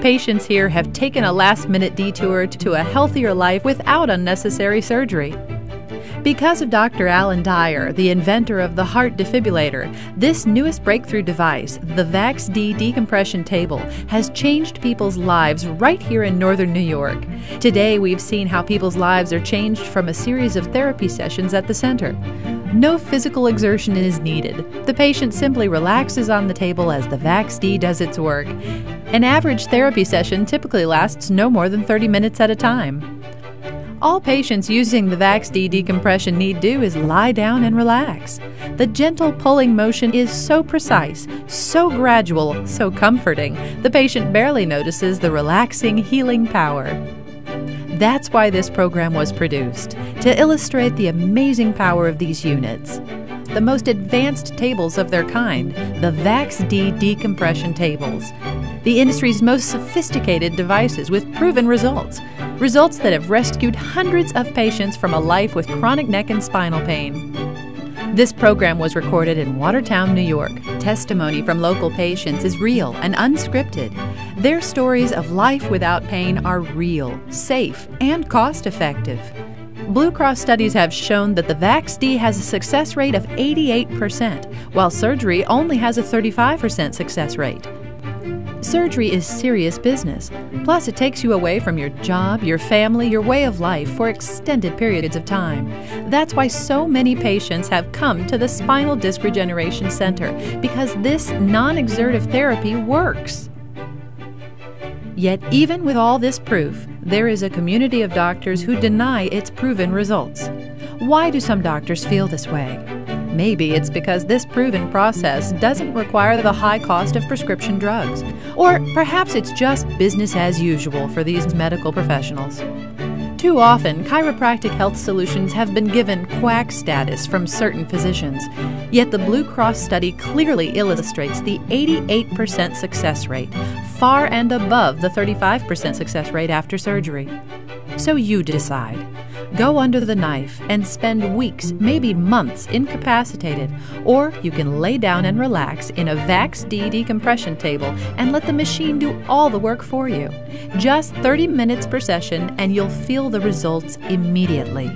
Patients here have taken a last-minute detour to a healthier life without unnecessary surgery. Because of Dr. Alan Dyer, the inventor of the heart defibrillator, this newest breakthrough device, the VAX-D decompression table, has changed people's lives right here in northern New York. Today, we've seen how people's lives are changed from a series of therapy sessions at the center. No physical exertion is needed. The patient simply relaxes on the table as the VAX-D does its work. An average therapy session typically lasts no more than 30 minutes at a time. All patients using the VAX-D decompression need do is lie down and relax. The gentle pulling motion is so precise, so gradual, so comforting, the patient barely notices the relaxing, healing power. That's why this program was produced, to illustrate the amazing power of these units. The most advanced tables of their kind, the VAX-D decompression tables. The industry's most sophisticated devices with proven results. Results that have rescued hundreds of patients from a life with chronic neck and spinal pain. This program was recorded in Watertown, New York. Testimony from local patients is real and unscripted. Their stories of life without pain are real, safe, and cost-effective. Blue Cross studies have shown that the VAX-D has a success rate of 88%, while surgery only has a 35% success rate. Surgery is serious business. Plus, it takes you away from your job, your family, your way of life for extended periods of time. That's why so many patients have come to the Spinal Disc Regeneration Center, because this non-exertive therapy works. Yet, even with all this proof, there is a community of doctors who deny its proven results. Why do some doctors feel this way? Maybe it's because this proven process doesn't require the high cost of prescription drugs. Or perhaps it's just business as usual for these medical professionals. Too often, chiropractic health solutions have been given quack status from certain physicians. Yet the Blue Cross study clearly illustrates the 88% success rate, far and above the 35% success rate after surgery. So you decide. Go under the knife and spend weeks, maybe months, incapacitated, or you can lay down and relax in a VAX-D decompression table and let the machine do all the work for you. Just 30 minutes per session and you'll feel the results immediately.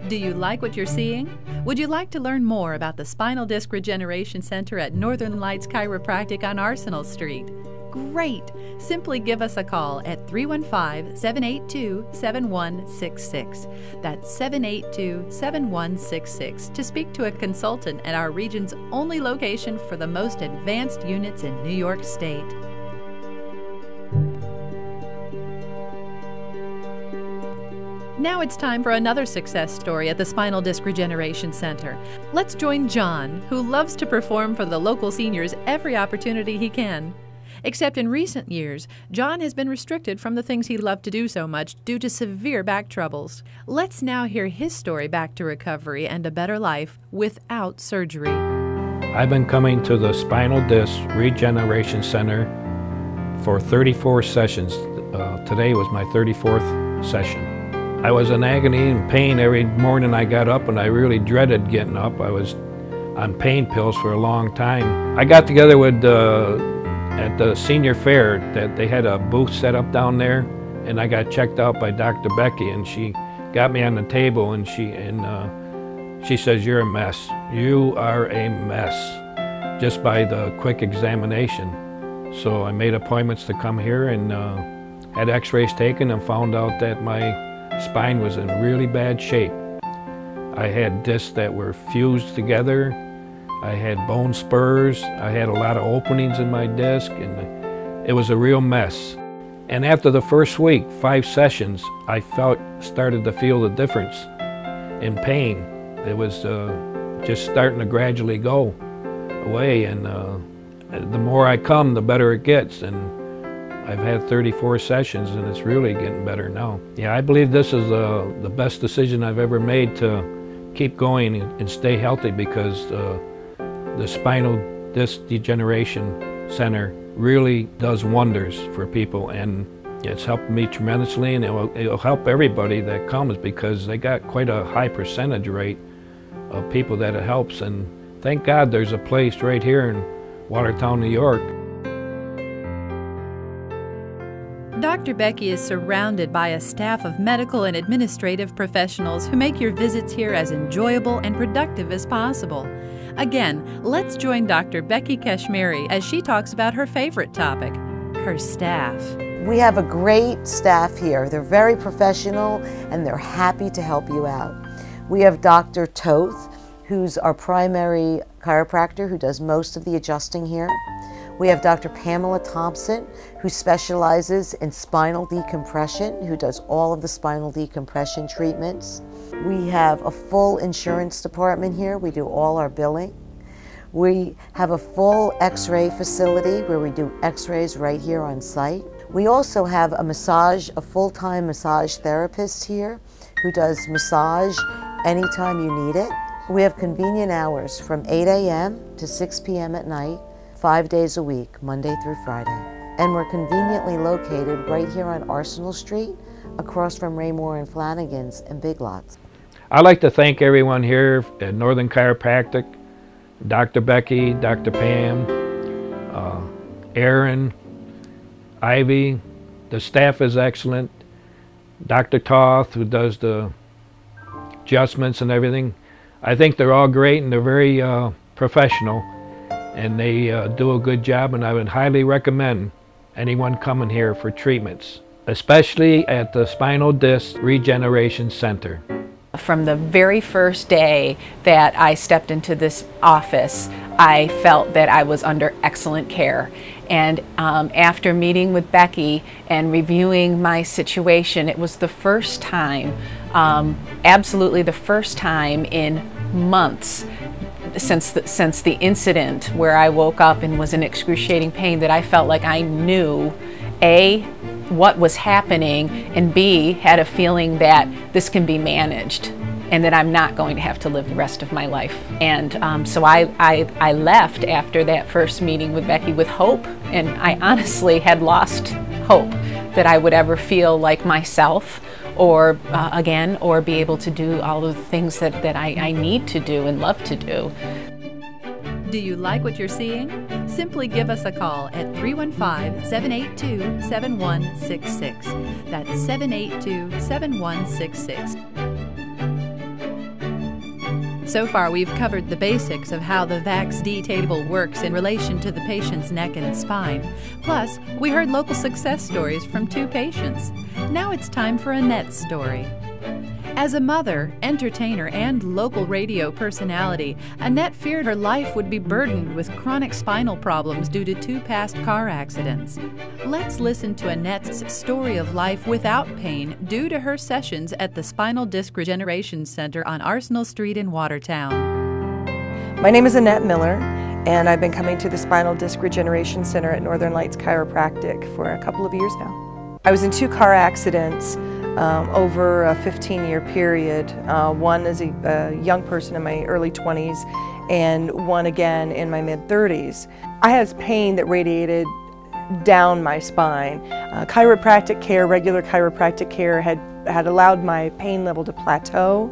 Do you like what you're seeing? Would you like to learn more about the Spinal Disc Regeneration Center at Northern Lights Chiropractic on Arsenal Street? Great! Simply give us a call at 315-782-7166. That's 782-7166 to speak to a consultant at our region's only location for the most advanced units in New York State. Now it's time for another success story at the Spinal Disc Regeneration Center. Let's join John, who loves to perform for the local seniors every opportunity he can. Except in recent years, John has been restricted from the things he loved to do so much due to severe back troubles. Let's now hear his story back to recovery and a better life without surgery. I've been coming to the Spinal Disc Regeneration Center for 34 sessions. Today was my 34th session. I was in agony and pain every morning I got up, and I really dreaded getting up. I was on pain pills for a long time. I got together with at the senior fair that they had a booth set up down there, and I got checked out by Dr. Becky, and she got me on the table, and she says, "You're a mess. You are a mess," just by the quick examination. So I made appointments to come here and had x-rays taken and found out that my spine was in really bad shape. I had discs that were fused together. I had bone spurs. I had a lot of openings in my disc, and it was a real mess. And after the first week, 5 sessions, I started to feel the difference in pain. It was just starting to gradually go away, and the more I come, the better it gets. And I've had 34 sessions, and it's really getting better now. Yeah, I believe this is the best decision I've ever made to keep going and stay healthy, because the Spinal Disc Degeneration Center really does wonders for people, and it's helped me tremendously, and it'll help everybody that comes, because they got quite a high percentage rate of people that it helps, and Thank God there's a place right here in Watertown, New York. Dr. Becky is surrounded by a staff of medical and administrative professionals who make your visits here as enjoyable and productive as possible. Again, let's join Dr. Becky Kashmiri as she talks about her favorite topic, her staff. We have a great staff here. They're very professional and they're happy to help you out. We have Dr. Toth, who's our primary chiropractor who does most of the adjusting here. We have Dr. Pamela Thompson, who specializes in spinal decompression, who does all of the spinal decompression treatments. We have a full insurance department here. We do all our billing. We have a full x-ray facility where we do x-rays right here on site. We also have a full-time massage therapist here who does massage anytime you need it. We have convenient hours from 8 a.m. to 6 p.m. at night, 5 days a week, Monday through Friday. And we're conveniently located right here on Arsenal Street, across from Raymore and Flanagan's and Big Lots. I'd like to thank everyone here at Northern Chiropractic, Dr. Becky, Dr. Pam, Aaron, Ivy. The staff is excellent. Dr. Toth, who does the adjustments and everything. I think they're all great and they're very professional, and they do a good job, and I would highly recommend anyone coming here for treatments, especially at the Spinal Disc Regeneration Center. From the very first day that I stepped into this office, I felt that I was under excellent care. And after meeting with Becky and reviewing my situation, it was the first time, absolutely the first time in months since the incident where I woke up and was in excruciating pain, that I felt like I knew A, what was happening, and B, had a feeling that this can be managed and that I'm not going to have to live the rest of my life. And so I left after that first meeting with Becky with hope, and I honestly had lost hope that I would ever feel like myself or again, or be able to do all of the things that I need to do and love to do. Do you like what you're seeing? Simply give us a call at 315-782-7166. That's 782-7166. So far, we've covered the basics of how the VAX-D table works in relation to the patient's neck and spine. Plus, we heard local success stories from 2 patients. Now it's time for Annette's story. As a mother, entertainer, and local radio personality, Annette feared her life would be burdened with chronic spinal problems due to 2 past car accidents. Let's listen to Annette's story of life without pain due to her sessions at the Spinal Disc Regeneration Center on Arsenal Street in Watertown. My name is Annette Miller, and I've been coming to the Spinal Disc Regeneration Center at Northern Lights Chiropractic for a couple of years now. I was in 2 car accidents over a 15-year period, one as a young person in my early 20s and one again in my mid-30s. I had pain that radiated down my spine. Chiropractic care, regular chiropractic care had allowed my pain level to plateau,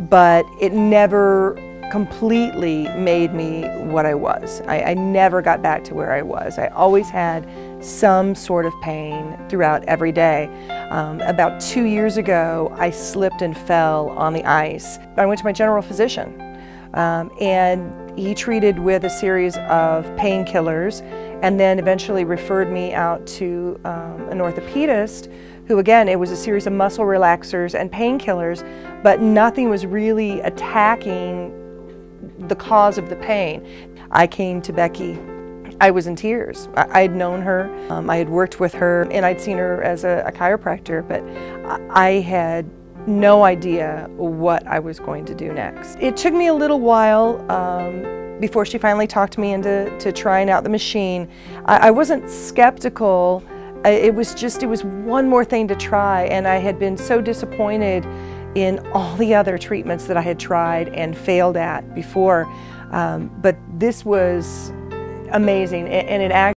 but it never completely made me what I was. I never got back to where I was. I always had some sort of pain throughout every day. About 2 years ago, I slipped and fell on the ice. I went to my general physician, and he treated with a series of painkillers, and then eventually referred me out to an orthopedist who, again, it was a series of muscle relaxers and painkillers, but nothing was really attacking the cause of the pain. I came to Becky. I was in tears. I'd known her, I had worked with her, and I'd seen her as a chiropractor, but I had no idea what I was going to do next. It took me a little while before she finally talked me into trying out the machine. I wasn't skeptical. It was one more thing to try, and I had been so disappointed in all the other treatments that I had tried and failed at before. But this was amazing, and it actually